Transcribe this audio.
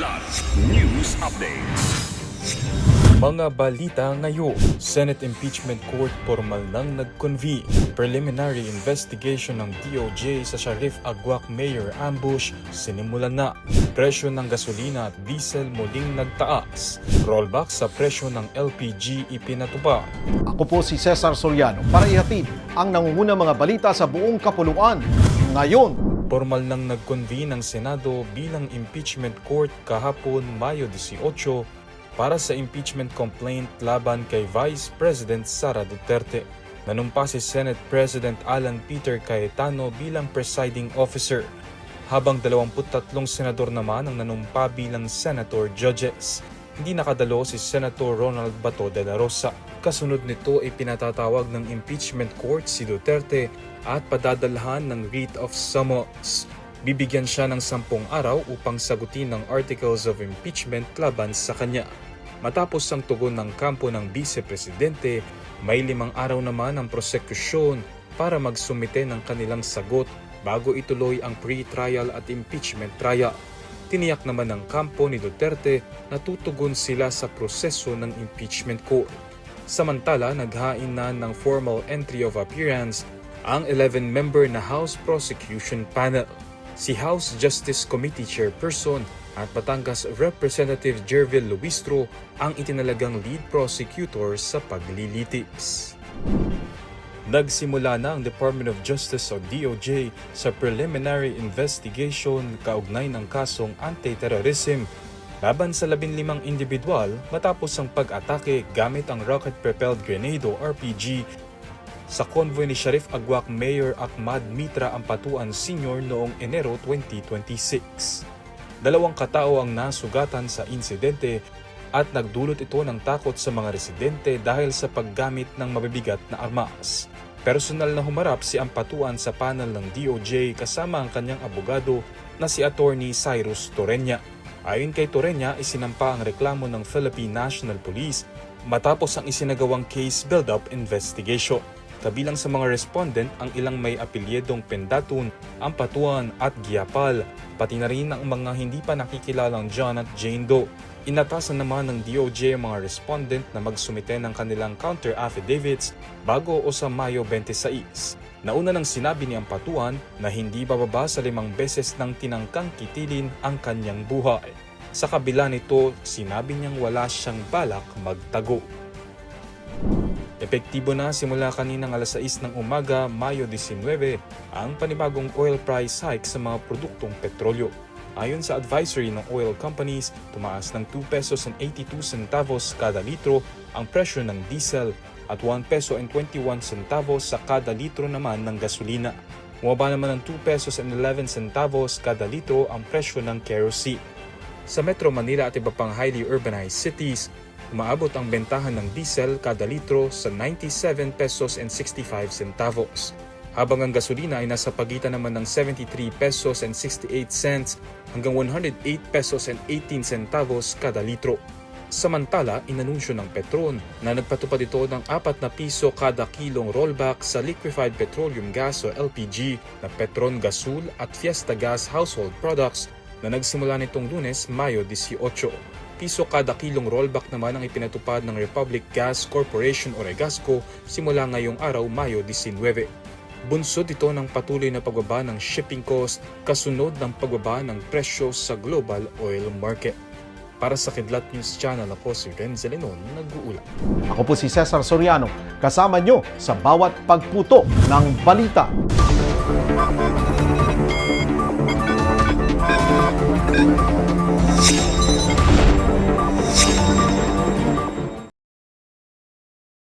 Plus News Updates. Mga balita ngayon, Senate Impeachment Court formal nang nag-convene. Preliminary investigation ng DOJ sa Shariff Aguac Mayor ambush sinimulan na. Presyo ng gasolina at diesel muling nagtaas. Rollback sa presyo ng LPG ipinatupad. Ako po si Cesar Soriano para ihatid ang nangungunang mga balita sa buong kapuluan. Ngayon, Formal nang nag-convene ang Senado bilang impeachment court kahapon Mayo 18 para sa impeachment complaint laban kay Vice President Sara Duterte. Nanumpa si Senate President Alan Peter Cayetano bilang presiding officer, habang 23 senador naman ang nanumpa bilang senator judges. Hindi nakadalo si Senator Ronald Bato de la Rosa. Kasunod nito ay pinatatawag ng impeachment court si Duterte at padadalhan ng writ of summons. Bibigyan siya ng 10 araw upang sagutin ang articles of impeachment laban sa kanya. Matapos ang tugon ng kampo ng Vice Presidente, may 5 araw naman ang prosekusyon para magsumite ng kanilang sagot bago ituloy ang pre-trial at impeachment trial. Tiniyak naman ng kampo ni Duterte na tutugon sila sa proseso ng impeachment court. Samantala, naghain na ng formal entry of appearance ang 11-member na House Prosecution Panel. Si House Justice Committee Chairperson at Batangas Representative Jervil Luistro ang itinalagang lead prosecutor sa paglilitis. Nagsimula na ang Department of Justice o DOJ sa preliminary investigation kaugnay ng kasong anti-terrorism laban sa 15 individual matapos ang pag-atake gamit ang rocket-propelled grenade o RPG sa convoy ni Shariff Aguac Mayor Ahmad Mitra Ampatuan Sr. noong Enero 2026. 2 katao ang nasugatan sa insidente at nagdulot ito ng takot sa mga residente dahil sa paggamit ng mabibigat na armas. Personal na humarap si Ampatuan sa panel ng DOJ kasama ang kanyang abogado na si Attorney Cyrus Torreña. Ayon kay Torreña, isinampa ang reklamo ng Philippine National Police matapos ang isinagawang case build-up investigation. Kabilang sa mga respondent ang ilang may apilyedong Pendatun, Ampatuan at Giapal, pati na rin ang mga hindi pa nakikilalang John at Jane Doe. Inatasan naman ng DOJ ang mga respondent na magsumite ng kanilang counter-affidavits bago o sa Mayo 26. Nauna nang sinabi ni Ampatuan na hindi bababa sa 5 beses nang tinangkang kitilin ang kanyang buhay. Sa kabila nito, sinabi niyang wala siyang balak magtago. Epektibo na simula kaninang alas 6 ng umaga, Mayo 19, ang panibagong oil price hike sa mga produktong petrolyo. Ayon sa advisory ng oil companies, tumaas ng 2 pesos and 82 centavos kada litro ang presyo ng diesel at 1 peso and 21 centavos sa kada litro naman ng gasolina. Bumaba naman ng 2 pesos and 11 centavos kada litro ang presyo ng kerosene. Sa Metro Manila at iba pang highly urbanized cities, umaabot ang bentahan ng diesel kada litro sa 97 pesos and 65 centavos. Habang ang gasolina ay nasa pagitan naman ng 73 pesos and 68 cents hanggang 108 pesos and 18 centavos kada litro. Samantala, inanunsyo ng Petron na nagpatupad ito ng 4 na piso kada kilong rollback sa liquefied petroleum gas o LPG na Petron Gasul at Fiesta Gas household products na nagsimula nitong Lunes, Mayo 18. Piso kada kilong rollback naman ang ipinatupad ng Republic Gas Corporation o Regasco simula ngayong araw, Mayo 19. Bunsod ito ng patuloy na pagbaba ng shipping cost kasunod ng pagbaba ng presyo sa global oil market. Para sa Kidlat News Channel, ako si Renzo Lenon, nag-uulat. ako po si Cesar Soriano, kasama nyo sa bawat pagputo ng balita.